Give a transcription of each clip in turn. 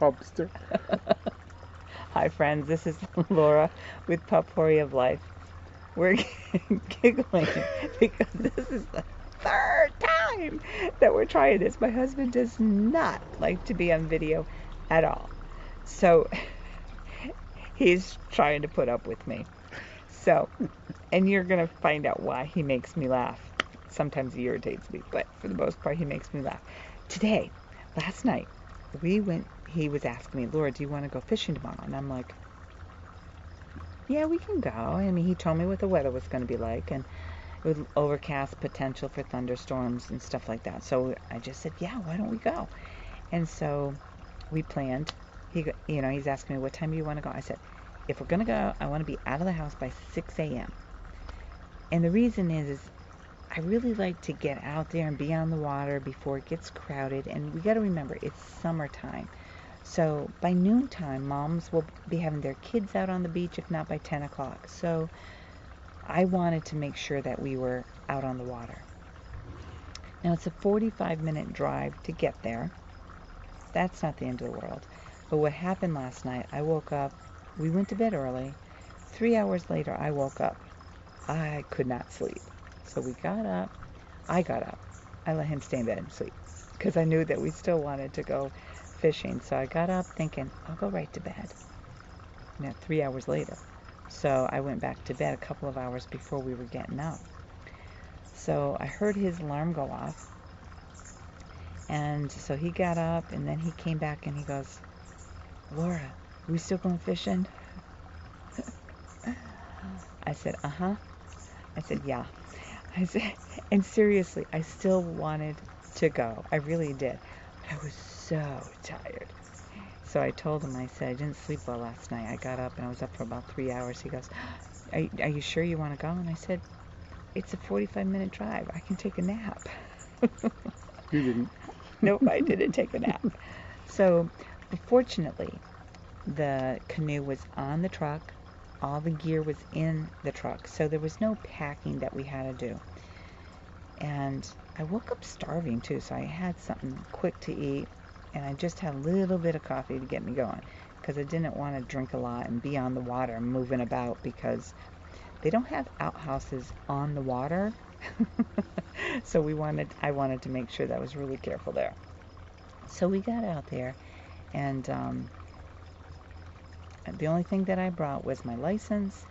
Pubster. Hi friends, this is Laura with Potpourri of Life. We're giggling because this is the third time that we're trying this. My husband does not like to be on video at all. So he's trying to put up with me. So, and you're going to find out why he makes me laugh. Sometimes he irritates me, but for the most part he makes me laugh. Today, last night, he was asking me, Laura, do you want to go fishing tomorrow? And I'm like, yeah, we can go. I mean, he told me what the weather was going to be like, and with overcast, potential for thunderstorms and stuff like that. So I just said, yeah, why don't we go? And so we planned. He's asking me, what time do you want to go? I said, if we're going to go, I want to be out of the house by 6 a.m. And the reason is I really like to get out there and be on the water before it gets crowded. And we got to remember, it's summertime. So by noontime, moms will be having their kids out on the beach, if not by 10 o'clock. So I wanted to make sure that we were out on the water. Now it's a 45-minute drive to get there. That's not the end of the world. But what happened last night, I woke up, we went to bed early. 3 hours later, I woke up. I could not sleep. So we got up. I got up. I let him stay in bed and sleep because I knew that we still wanted to go fishing. So I got up thinking, I'll go right to bed. Now 3 hours later. So I went back to bed a couple of hours before we were getting up. So I heard his alarm go off. And so he got up and then he came back and he goes, Laura, are we still going fishing? I said, uh-huh. I said, yeah. I said, and seriously, I still wanted to go. I really did. But I was so tired. So I told him, I said, I didn't sleep well last night. I got up and I was up for about 3 hours. He goes, are you sure you want to go? And I said, it's a 45-minute drive. I can take a nap. You didn't. Nope, I didn't take a nap. So, fortunately, the canoe was on the truck. All the gear was in the truck. So there was no packing that we had to do. And I woke up starving too, so I had something quick to eat. And I just had a little bit of coffee to get me going because I didn't want to drink a lot and be on the water and moving about because they don't have outhouses on the water. So I wanted to make sure that I was really careful there. So we got out there, and the only thing that I brought was my license,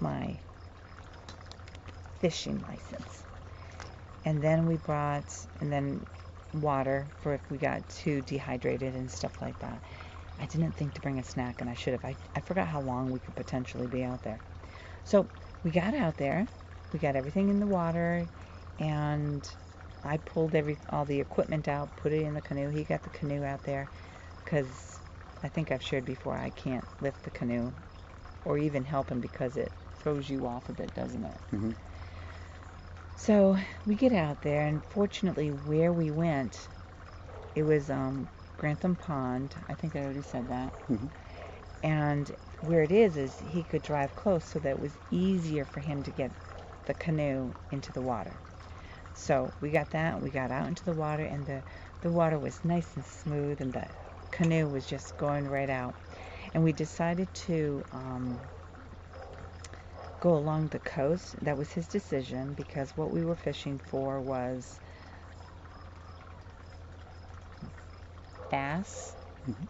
my fishing license, and then water for if we got too dehydrated and stuff like that. I didn't think to bring a snack, and I should have. I forgot how long we could potentially be out there. So we got out there, we got everything in the water, and I pulled all the equipment out, put it in the canoe. He got the canoe out there because I think I've shared before, I can't lift the canoe or even help him because it throws you off a bit, doesn't it? Mm-hmm. So we get out there, and fortunately where we went, it was Grantham Pond. I think I already said that. Mm-hmm. And where it is he could drive close, so that it was easier for him to get the canoe into the water. So we got that, we got out into the water, and the water was nice and smooth, and the canoe was just going right out. And we decided to go along the coast. That was his decision because what we were fishing for was bass. Mm-hmm.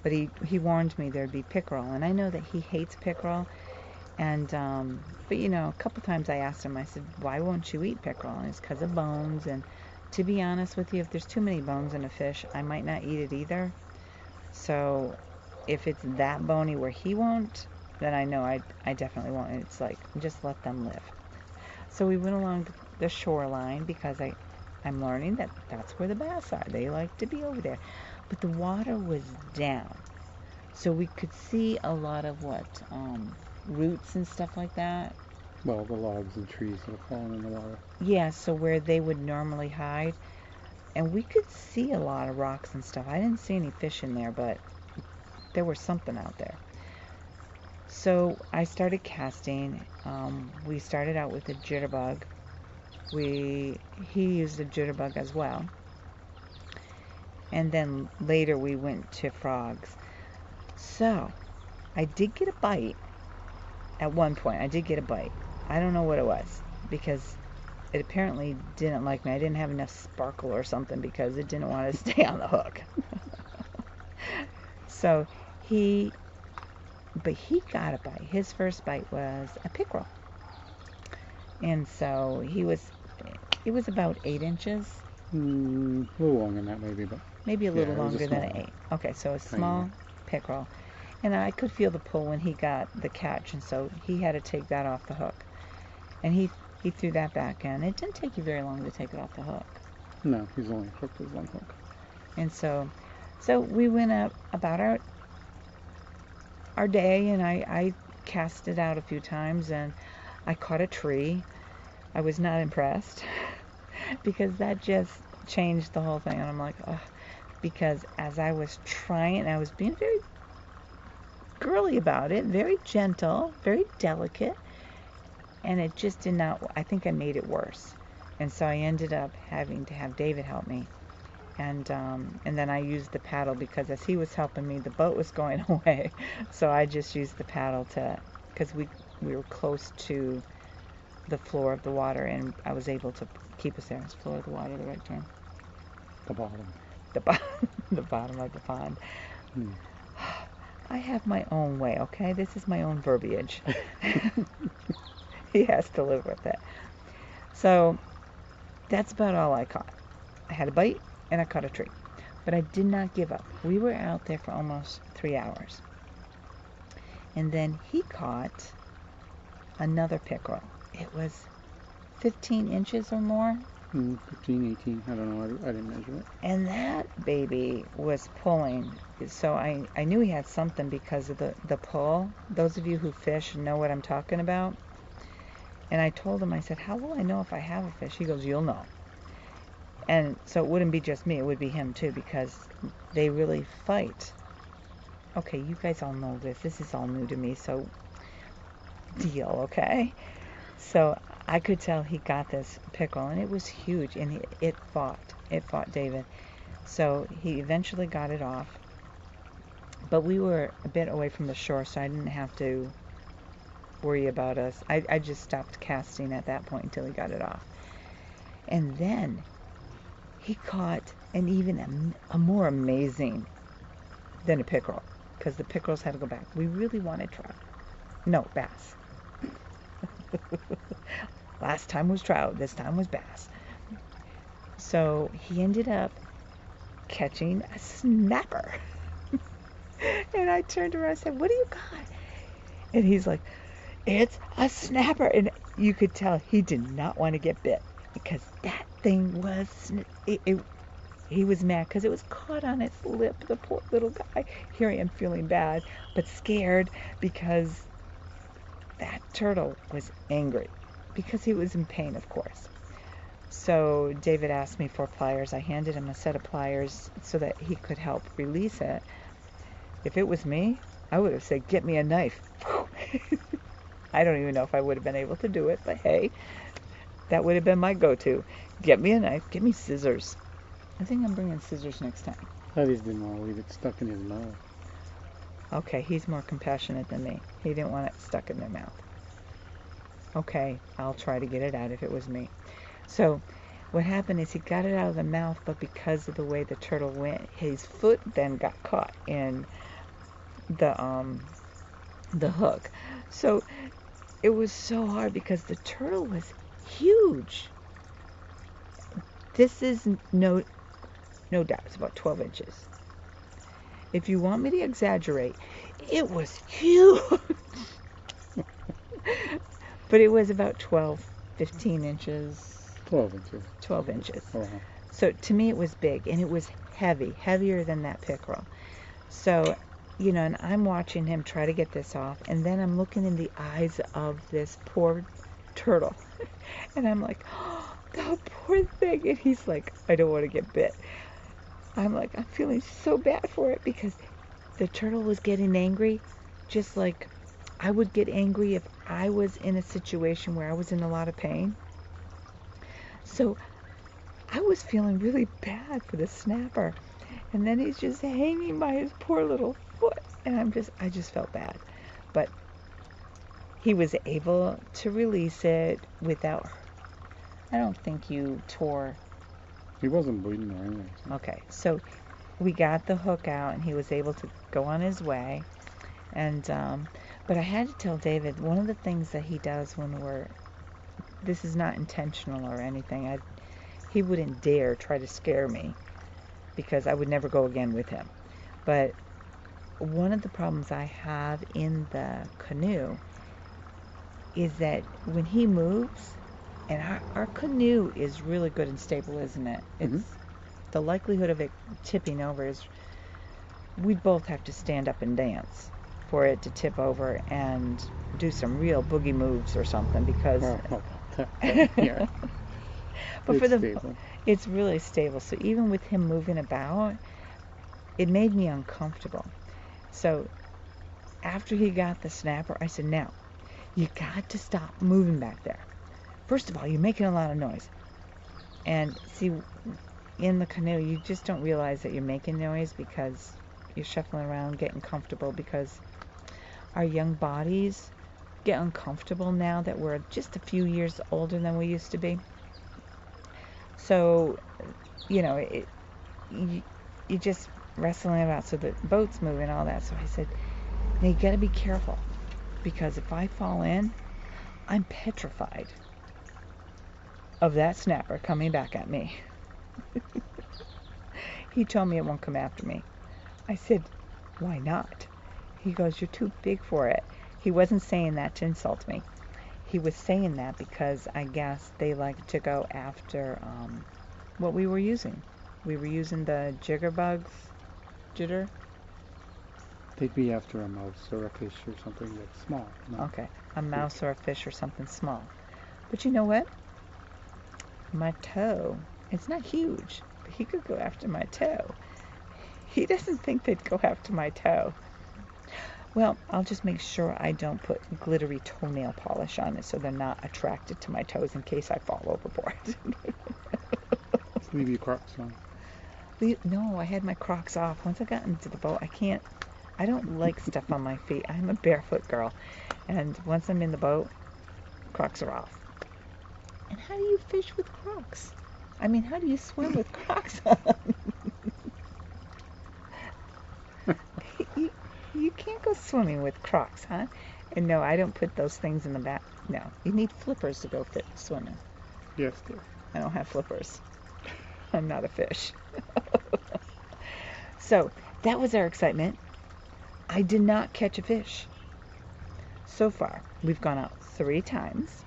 But he warned me there'd be pickerel, and I know that he hates pickerel. And but a couple times I asked him, I said, why won't you eat pickerel? And it's because of bones. And to be honest with you, if there's too many bones in a fish, I might not eat it either. So if it's that bony where he won't, then I know I definitely won't. And it's like, just let them live. So we went along the shoreline because I'm learning that that's where the bass are. They like to be over there. But the water was down. So we could see a lot of roots and stuff like that. Well, the logs and trees that have fallen in the water. Yeah, so where they would normally hide. And we could see a lot of rocks and stuff. I didn't see any fish in there, but there was something out there. So I started casting. We started out with a jitterbug. He used a jitterbug as well. And then later we went to frogs. So I did get a bite. At one point, I did get a bite. I don't know what it was, because it apparently didn't like me. I didn't have enough sparkle or something, because it didn't want to stay on the hook. So he got a bite. His first bite was a pickerel. And so it was about 8 inches. A little longer than that, maybe, but Maybe a little yeah, it was a longer than small 8. Okay, so a tiny small one. pickerel. And I could feel the pull when he got the catch, and so he had to take that off the hook. And he threw that back in. It didn't take you very long to take it off the hook. No, he's only hooked with one hook. And so we went up about our day, and I cast it out a few times, and I caught a tree. I was not impressed because that just changed the whole thing. And I'm like, oh, because as I was trying, I was being very girly about it, very gentle, very delicate, and it just did not, I think I made it worse. And so I ended up having to have David help me. And then I used the paddle, because as he was helping me, the boat was going away. So I just used the paddle because we were close to the floor of the water, and I was able to keep us there. Is floor of the water the right term? The bottom. The bottom of the pond. Hmm. I have my own way, okay? This is my own verbiage. He has to live with it. So that's about all I caught. I had a bite, and I caught a tree. But I did not give up. We were out there for almost 3 hours. And then he caught another pickerel. It was 15 inches or more. 15, 18, I don't know, I didn't measure it. And that baby was pulling. So I knew he had something because of the pull. Those of you who fish know what I'm talking about. And I told him, I said, how will I know if I have a fish? He goes, you'll know. And so it wouldn't be just me, it would be him too, because they really fight. Okay, you guys all know this. This is all new to me, so deal, okay? So I could tell he got this pickerel, and it was huge, and it fought David. So he eventually got it off, but we were a bit away from the shore, so I didn't have to worry about us. I just stopped casting at that point until he got it off. And then he caught an even a more amazing than a pickerel, because the pickerels had to go back. We really wanted trout. No, bass. Last time was trout, this time was bass. So he ended up catching a snapper. And I turned around and said, what do you got? And he's like, it's a snapper. And you could tell he did not want to get bit, because that thing was, he was mad because it was caught on its lip, the poor little guy. Here I am feeling bad, but scared, because that turtle was angry, because he was in pain, of course. So David asked me for pliers. I handed him a set of pliers so that he could help release it. If it was me, I would have said, get me a knife. I don't even know if I would have been able to do it, but hey, that would have been my go-to. Get me a knife, get me scissors. I think I'm bringing scissors next time. I just didn't want to leave it stuck in his mouth. Okay, he's more compassionate than me. He didn't want it stuck in their mouth. Okay, I'll try to get it out if it was me. So what happened is he got it out of the mouth, but because of the way the turtle went, his foot then got caught in the hook. So it was so hard, because the turtle was huge. This is no doubt, it's about 12 inches. If you want me to exaggerate, it was huge. But it was about 15 inches. 12 inches. 12 inches. Oh, So to me it was big, and it was heavy, heavier than that pickerel. So, you know, and I'm watching him try to get this off, and then I'm looking in the eyes of this poor turtle. And I'm like, oh, the poor thing. And he's like, I don't want to get bit. I'm like, I'm feeling so bad for it, because the turtle was getting angry, just like I would get angry if I was in a situation where I was in a lot of pain. So I was feeling really bad for the snapper. And then he's just hanging by his poor little foot. And I just felt bad. But he was able to release it without, I don't think you tore. He wasn't bleeding or anything. So. Okay, so we got the hook out and he was able to go on his way. And, but I had to tell David, one of the things that he does when this is not intentional or anything, he wouldn't dare try to scare me because I would never go again with him. But one of the problems I have in the canoe is that when he moves, and our canoe is really good and stable, isn't it? It's the likelihood of it tipping over is, we'd both have to stand up and dance for it to tip over and do some real boogie moves or something because yeah. But it's stable. It's really stable. So even with him moving about, it made me uncomfortable. So after he got the snapper, I said, now, you got to stop moving back there. First of all, you're making a lot of noise. And see, in the canoe, you just don't realize that you're making noise because you're shuffling around, getting comfortable, because our young bodies get uncomfortable now that we're just a few years older than we used to be. So, you're just wrestling about. So the boat's moving, all that. So I said, now you got to be careful, because if I fall in, I'm petrified of that snapper coming back at me. He told me it won't come after me. I said, why not? He goes, you're too big for it. He wasn't saying that to insult me. He was saying that because I guess they like to go after what we were using. We were using the jitter. They'd be after a mouse or a fish or something that's small. No? Okay, a mouse or a fish or something small. But you know what? My toe, it's not huge, but he could go after my toe. He doesn't think they'd go after my toe. Well, I'll just make sure I don't put glittery toenail polish on it so they're not attracted to my toes in case I fall overboard. Just leave your Crocs on. No, I had my Crocs off. Once I got into the boat, I don't like stuff on my feet. I'm a barefoot girl. And once I'm in the boat, Crocs are off. And how do you fish with Crocs? I mean, how do you swim with Crocs on? You can't go swimming with Crocs, huh? And no, I don't put those things in the back. No, you need flippers to go swimming. Yes, dear. I don't have flippers. I'm not a fish. So that was our excitement. I did not catch a fish. So far, we've gone out 3 times.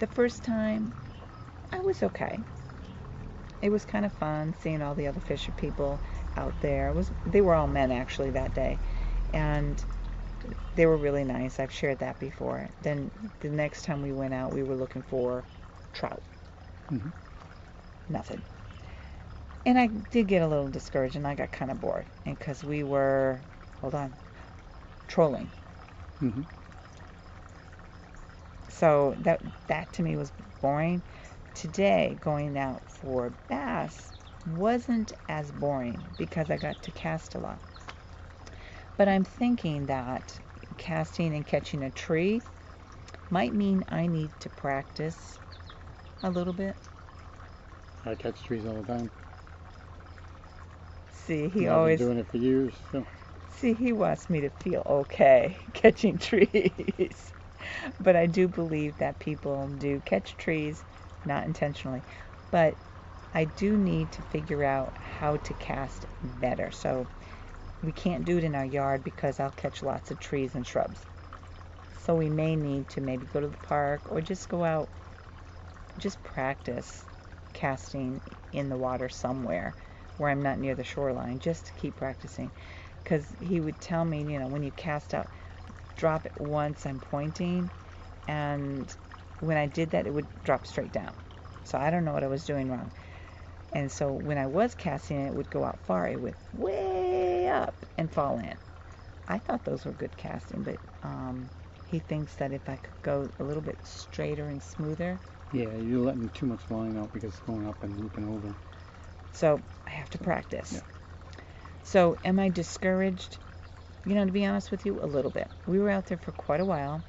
The first time, I was okay. It was kind of fun seeing all the other fisher people out there. They were all men actually that day, and they were really nice. I've shared that before. Then the next time we went out, we were looking for trout. Nothing. And I did get a little discouraged, and I got kind of bored, and because we were, trolling. So that to me was boring. Today, going out for bass wasn't as boring because I got to cast a lot. But I'm thinking that casting and catching a tree might mean I need to practice a little bit. I catch trees all the time. See, I've been doing it for years. So. See, he wants me to feel okay catching trees. But I do believe that people do catch trees, not intentionally. But I do need to figure out how to cast better. So we can't do it in our yard because I'll catch lots of trees and shrubs. So we may need to maybe go to the park or just go out, just practice casting in the water somewhere where I'm not near the shoreline, just to keep practicing. Because he would tell me, when you cast out, drop it once I'm pointing, and when I did that, it would drop straight down. So I don't know what I was doing wrong. And so when I was casting it would go out far. It would way up and fall in. I thought those were good casting, but he thinks that if I could go a little bit straighter and smoother. Yeah, you're letting too much line out because it's going up and looping over. So I have to practice. Yeah. So am I discouraged? You know, to be honest with you, a little bit. We were out there for quite a while,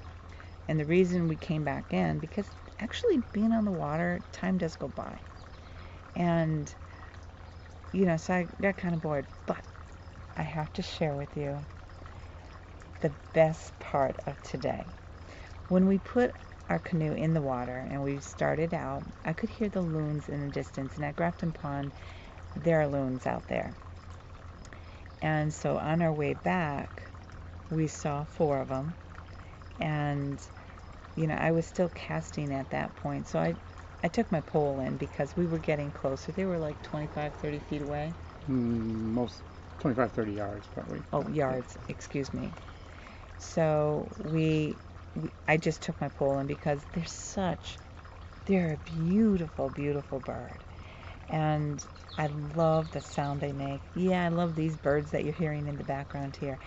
and the reason we came back in, because actually being on the water, time does go by. And, you know, so I got kind of bored. But I have to share with you the best part of today. When we put our canoe in the water and we started out, I could hear the loons in the distance, and at Grafton Pond, there are loons out there. And so on our way back, we saw 4 of them, and you know, I was still casting at that point, so I took my pole in because we were getting closer. They were like 25-30 feet away. Most 25-30 yards probably. Oh, yards, excuse me. So I just took my pole in because they're a beautiful, beautiful bird. And I love the sound they make. Yeah, I love these birds that you're hearing in the background here.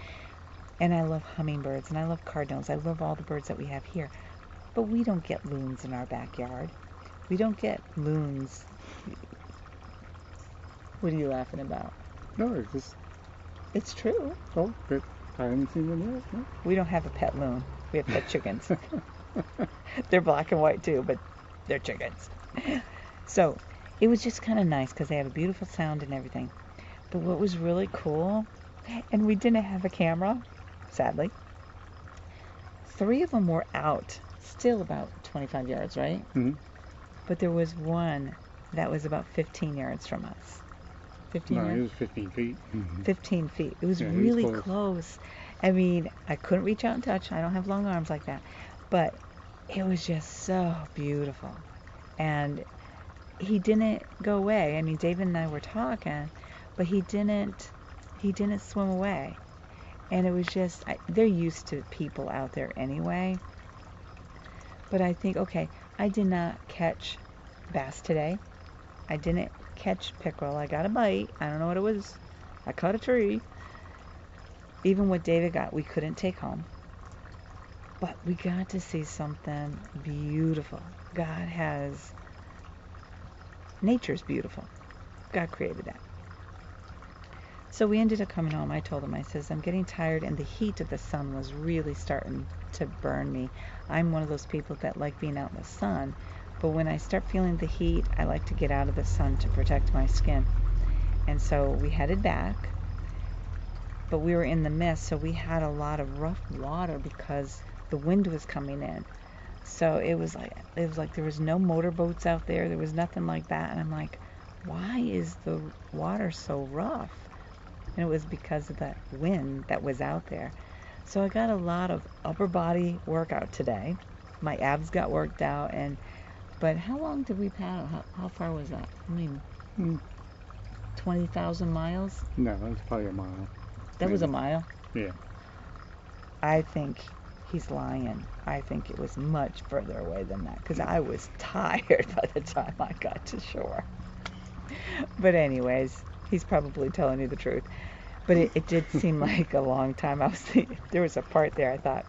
And I love hummingbirds, and I love cardinals. I love all the birds that we have here. But we don't get loons in our backyard. We don't get loons. What are you laughing about? No, It's true. oh, but I haven't seen them yet. No? We don't have a pet loon. We have pet chickens. They're black and white too, but they're chickens. So it was just kind of nice because they have a beautiful sound and everything. But what was really cool, and we didn't have a camera, sadly. 3 of them were out, still about 25 yards, right? Mm-hmm. But there was one that was about 15 yards from us. 15 No, yards? it was 15 feet. Mm-hmm. 15 feet. It was Yeah, really he was close. I mean, I couldn't reach out and touch. I don't have long arms like that. But it was just so beautiful. And he didn't go away. I mean, David and I were talking, but he didn't swim away. And it was just, they're used to people out there anyway. But I think, okay, I did not catch bass today. I didn't catch pickerel. I got a bite. I don't know what it was. I caught a tree. Even what David got, we couldn't take home. But we got to see something beautiful. Nature's beautiful. God created that. So we ended up coming home. I told him, I says, I'm getting tired, and the heat of the sun was really starting to burn me. I'm one of those people that like being out in the sun, but when I start feeling the heat, I like to get out of the sun to protect my skin. And so we headed back, but we were in the mist, so we had a lot of rough water because the wind was coming in. So it was like there was no motorboats out there. There was nothing like that. And I'm like, why is the water so rough? And it was because of that wind that was out there. So I got a lot of upper body workout today. My abs got worked out. But how long did we paddle? How far was that? I mean, 20,000 miles? No, that was probably a mile. That was a mile? Yeah. I think he's lying. I think it was much further away than that because I was tired by the time I got to shore. But anyways, he's probably telling you the truth. But it did seem like a long time. I was thinking, there was a part there I thought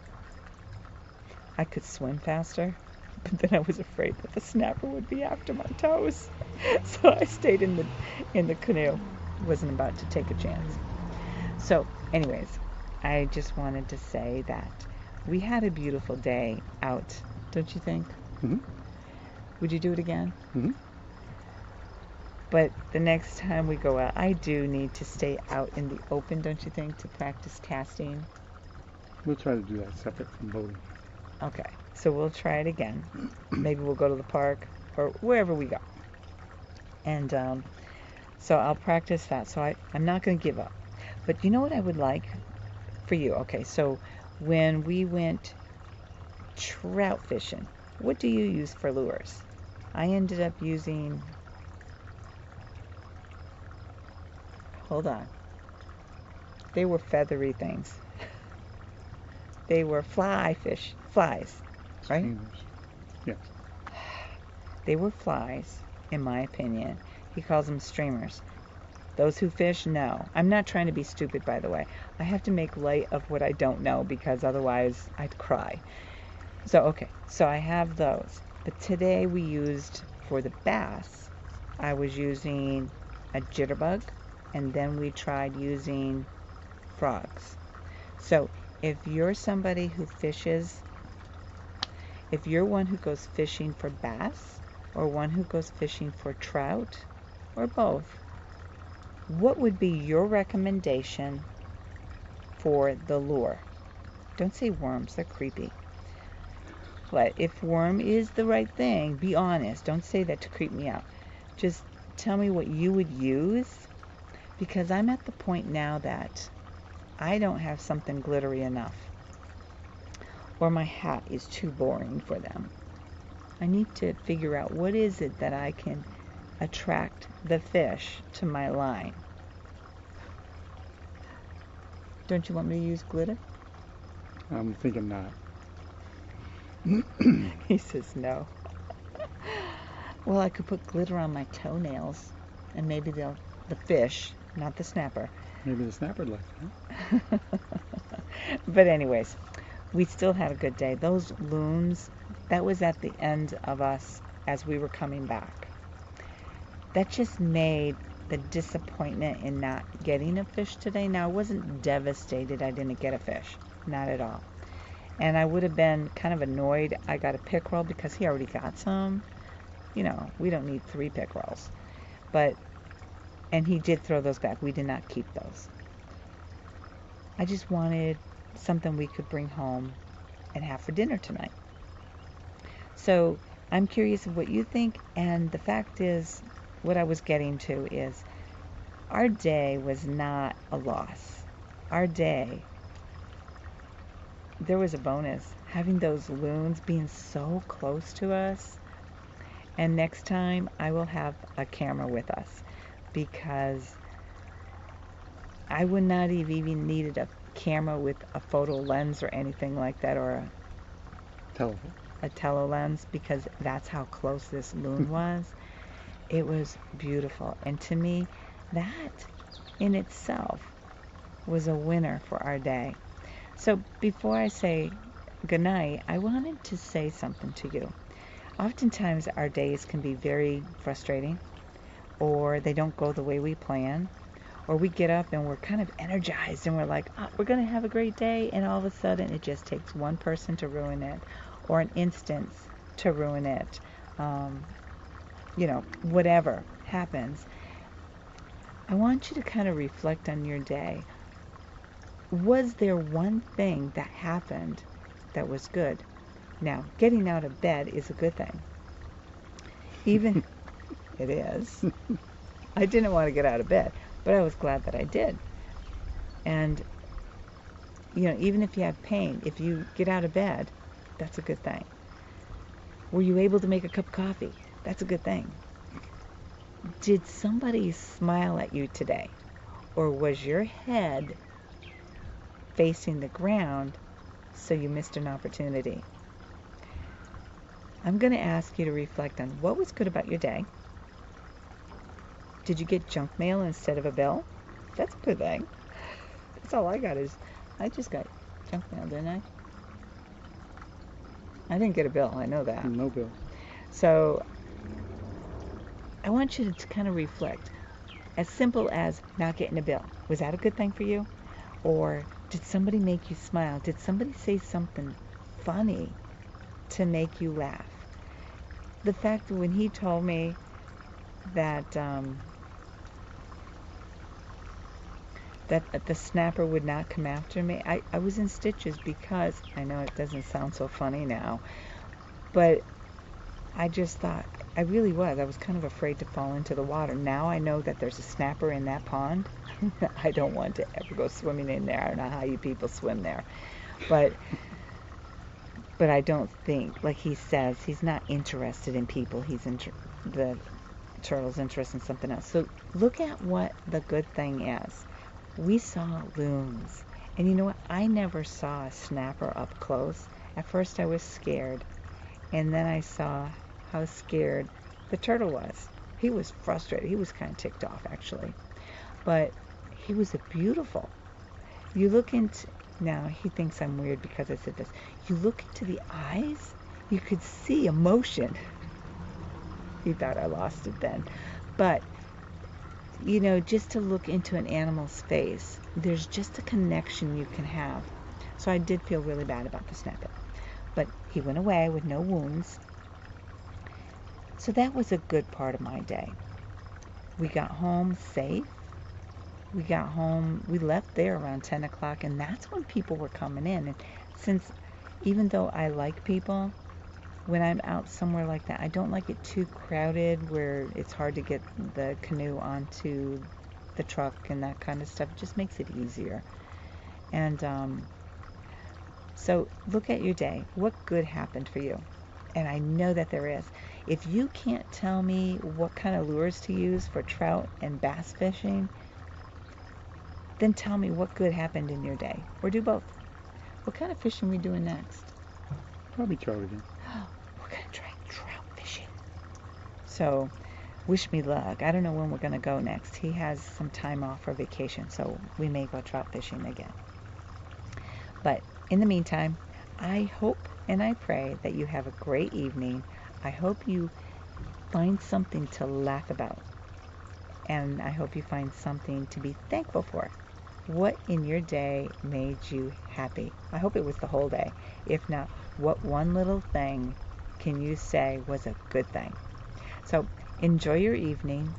I could swim faster, but then I was afraid that the snapper would be after my toes. So I stayed in the canoe. Wasn't about to take a chance. So anyways, I just wanted to say that we had a beautiful day out, don't you think? Mm-hmm. Would you do it again? Mm-hmm. But the next time we go out, I do need to stay out in the open, don't you think, to practice casting? We'll try to do that separate from boating. Okay, so we'll try it again. Maybe we'll go to the park or wherever we go. And so I'll practice that. So I'm not going to give up. But you know what I would like for you? Okay, so when we went trout fishing, what do you use for lures? I ended up using... Hold on. They were feathery things. They were flies, right? Streamers. Yes. They were flies, in my opinion. He calls them streamers. Those who fish, no. I'm not trying to be stupid, by the way. I have to make light of what I don't know because otherwise I'd cry. So, okay. So I have those. But today we used, for the bass, I was using a jitterbug and then we tried using frogs. So if you're somebody who fishes, if you're one who goes fishing for bass or one who goes fishing for trout or both, what would be your recommendation for the lure? Don't say worms, they're creepy. But if worm is the right thing, be honest. Don't say that to creep me out. Just tell me what you would use, because I'm at the point now that I don't have something glittery enough, or my hat is too boring for them. I need to figure out what is it that I can attract the fish to my line. Don't you want me to use glitter? I'm thinking not. He says no. Well, I could put glitter on my toenails, and maybe the fish, not the snapper. Maybe the snapper likes that. But anyways, we still had a good day. Those loons, that was at the end of us as we were coming back. That just made the disappointment in not getting a fish today. Now, I wasn't devastated I didn't get a fish. Not at all. And I would have been kind of annoyed I got a pickerel because he already got some. You know, we don't need 3 pickerels. And he did throw those back. We did not keep those. I just wanted something we could bring home and have for dinner tonight. So I'm curious of what you think. And the fact is, what I was getting to is our day was not a loss. Our day, there was a bonus. Having those loons being so close to us. And next time I will have a camera with us, because I would not have even needed a camera with a photo lens or anything like that, or a tele lens, because that's how close this loon was. It was beautiful. And to me, that in itself was a winner for our day. So before I say goodnight, I wanted to say something to you. Oftentimes our days can be very frustrating, or they don't go the way we plan, or we get up and we're kind of energized and we're like, oh, we're going to have a great day, and all of a sudden it just takes one person to ruin it, or an instance to ruin it. You know, whatever happens. I want you to kind of reflect on your day. Was there one thing that happened that was good? Now, getting out of bed is a good thing. Even it is. I didn't want to get out of bed, but I was glad that I did. And, you know, even if you have pain, if you get out of bed, that's a good thing. Were you able to make a cup of coffee? That's a good thing. Did somebody smile at you today? Or was your head facing the ground so you missed an opportunity? I'm going to ask you to reflect on what was good about your day. Did you get junk mail instead of a bill? That's a good thing. That's all I got is, I just got junk mail, didn't I? I didn't get a bill, I know that. No bill. So I want you to kind of reflect. As simple as not getting a bill. Was that a good thing for you? Or did somebody make you smile? Did somebody say something funny to make you laugh? The fact that when he told me that that the snapper would not come after me, I was in stitches, because I know it doesn't sound so funny now, but I just thought, I really was. I was kind of afraid to fall into the water. Now I know that there's a snapper in that pond. I don't want to ever go swimming in there. I don't know how you people swim there. But I don't think, like he says, he's not interested in people. The turtle's interested in something else. So look at what the good thing is. We saw loons. And you know what? I never saw a snapper up close. At first I was scared. And then I saw how scared the turtle was. He was frustrated. He was kind of ticked off, actually. But he was beautiful. You look into, now he thinks I'm weird because I said this. You look into the eyes, you could see emotion. He thought I lost it then. But you know, just to look into an animal's face, there's just a connection you can have. So I did feel really bad about the snippet. But he went away with no wounds. So that was a good part of my day. We got home safe. We got home, we left there around 10 o'clock, and that's when people were coming in. And since, even though I like people, when I'm out somewhere like that, I don't like it too crowded where it's hard to get the canoe onto the truck and that kind of stuff. It just makes it easier. And so look at your day. What good happened for you? And I know that there is. If you can't tell me what kind of lures to use for trout and bass fishing, then tell me what good happened in your day. Or do both. What kind of fishing are we doing next? Probably trout again. We're going to try trout fishing. So, wish me luck. I don't know when we're going to go next. He has some time off for vacation, so we may go trout fishing again. But in the meantime, I hope and I pray that you have a great evening. I hope you find something to laugh about. And I hope you find something to be thankful for. What in your day made you happy? I hope it was the whole day. If not, what one little thing can you say was a good thing? So enjoy your evening,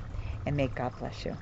and may God bless you.